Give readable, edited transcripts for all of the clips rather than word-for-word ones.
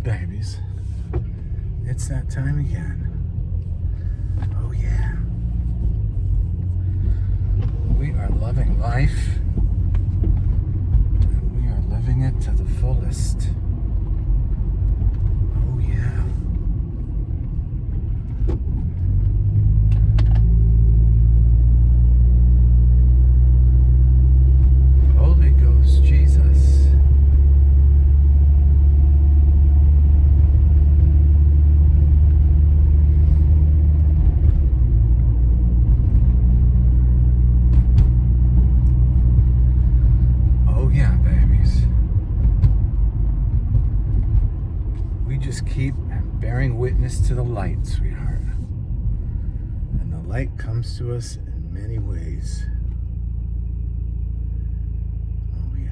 babies. It's that time again. Oh yeah. We are loving life. And we are living it to the fullest. Oh yeah. Holy Ghost Jesus. Just keep bearing witness to the light, sweetheart. And the light comes to us in many ways. Oh, yeah.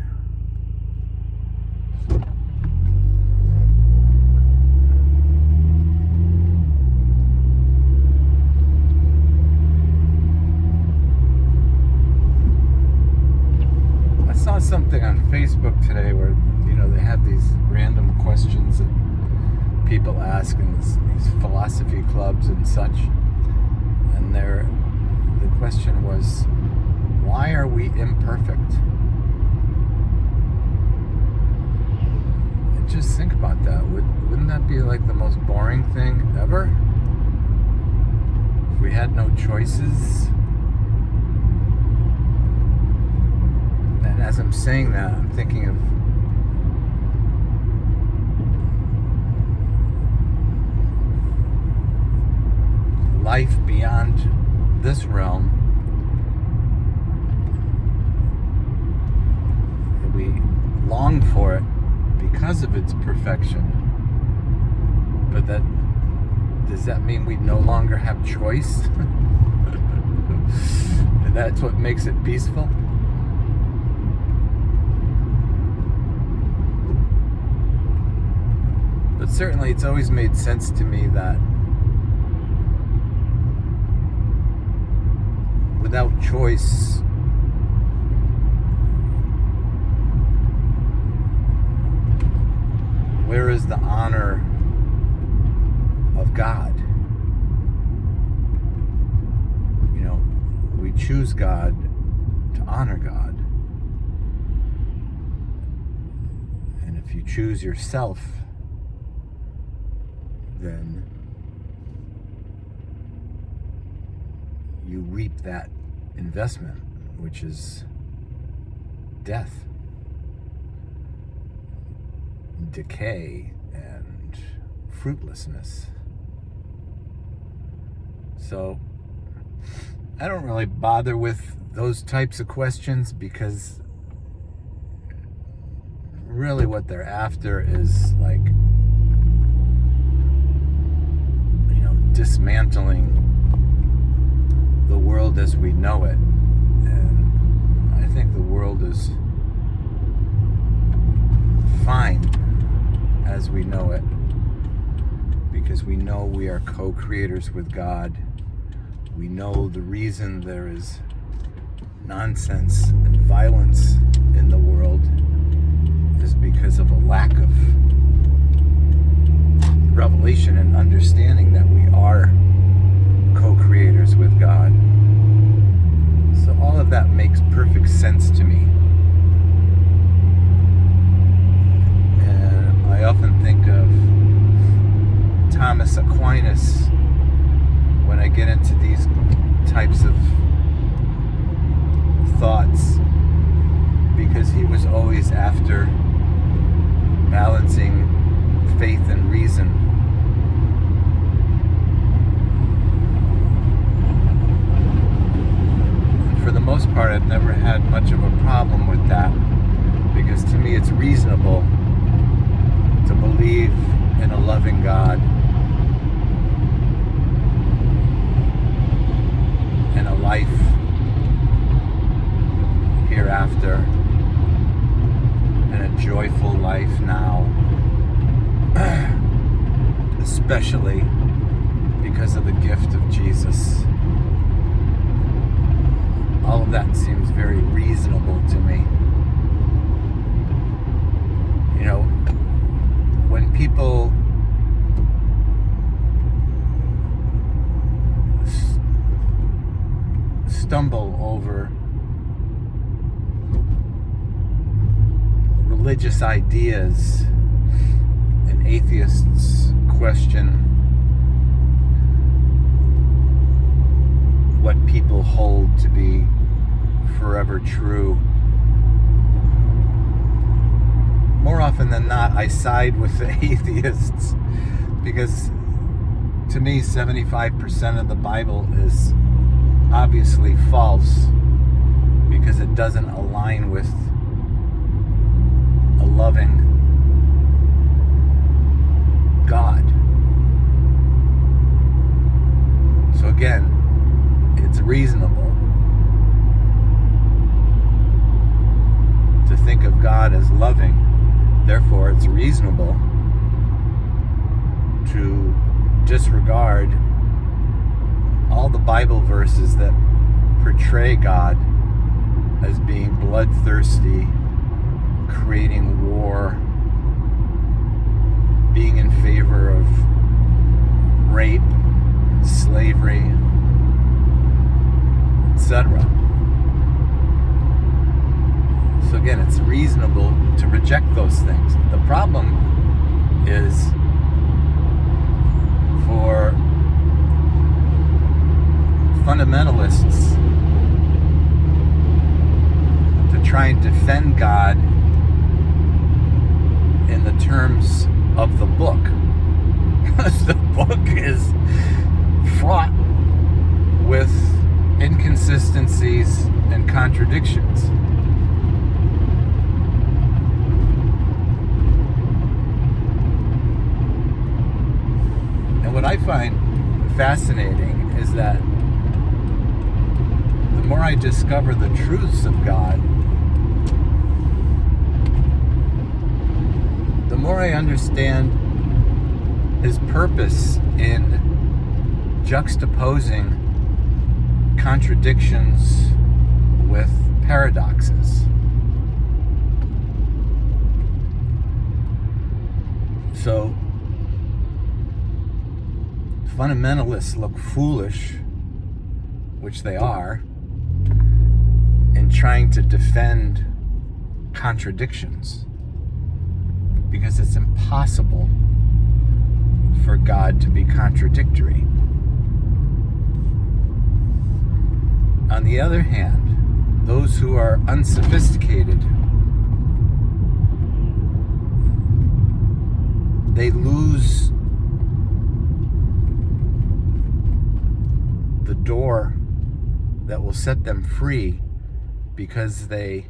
I saw something on Facebook today where, they have these random questions that people ask in these philosophy clubs and such, and the question was, why are we imperfect? And just think about that. Wouldn't that be like the most boring thing ever? If we had no choices? And as I'm saying that, I'm thinking of life beyond this realm. And we long for it because of its perfection. But does that mean we no longer have choice? And that's what makes it peaceful? But certainly it's always made sense to me that without choice, where is the honor of God? We choose God to honor God. And if you choose yourself, then you reap that investment, which is death, decay, and fruitlessness. So I don't really bother with those types of questions, because really what they're after is like, dismantling the world as we know it. And I think the world is fine as we know it, because we know we are co-creators with God. We know the reason there is nonsense and violence in the world is because of a lack of revelation and understanding that we are co-creators with God. So all of that makes perfect sense to me. And I often think of Thomas Aquinas when I get into these types of thoughts, because he was always after balancing faith and reason. And for the most part, I've never had much of a problem with that, because to me it's reasonable to believe in a loving God and a life hereafter and a joyful life now. Especially because of the gift of Jesus. All of that seems very reasonable to me. people stumble over religious ideas, and atheists question what people hold to be forever true. More often than not, I side with the atheists, because to me 75% of the Bible is obviously false, because it doesn't align with a loving God. So again, it's reasonable to think of God as loving. Therefore, it's reasonable to disregard all the Bible verses that portray God as being bloodthirsty, creating war, being in favor of rape, slavery, etc. So again, it's reasonable to reject those things. The problem is for fundamentalists to try and defend God in the terms of the book. Because the book is fraught with inconsistencies and contradictions. And what I find fascinating is that the more I discover the truths of God, the more I understand His purpose in juxtaposing contradictions with paradoxes. So, fundamentalists look foolish, which they are, in trying to defend contradictions, because it's impossible for God to be contradictory. On the other hand, those who are unsophisticated, they lose the door that will set them free, because they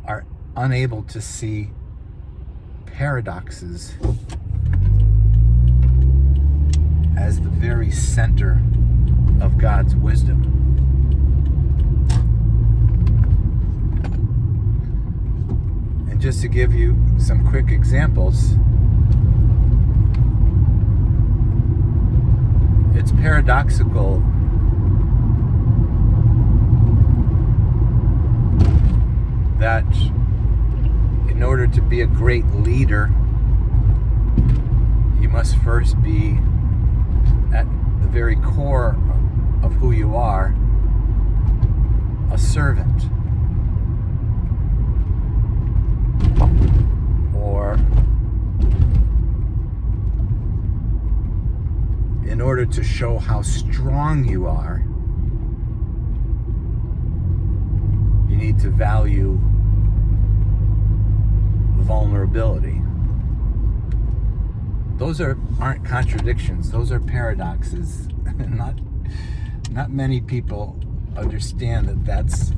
are unable to see paradoxes as the very center of God's wisdom. And just to give you some quick examples, it's paradoxical that in order to be a great leader, you must first be at the very core of who you are, a servant. Or in order to show how strong you are, you need to value vulnerability. Those aren't contradictions, those are paradoxes. Not many people understand that that's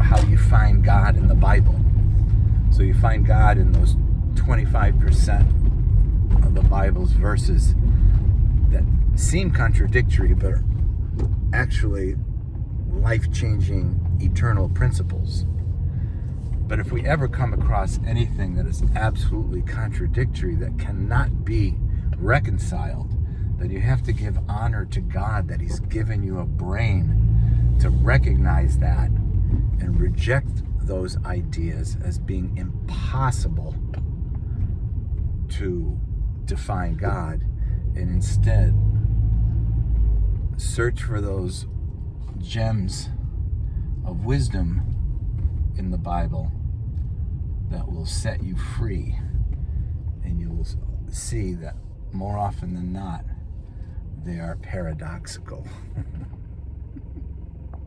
how you find God in the Bible. So you find God in those 25% of the Bible's verses that seem contradictory, but are actually life-changing eternal principles. But if we ever come across anything that is absolutely contradictory, that cannot be reconciled, then you have to give honor to God that He's given you a brain to recognize that and reject those ideas as being impossible to define God, and instead search for those gems of wisdom in the Bible that will set you free. And you will see that more often than not, they are paradoxical.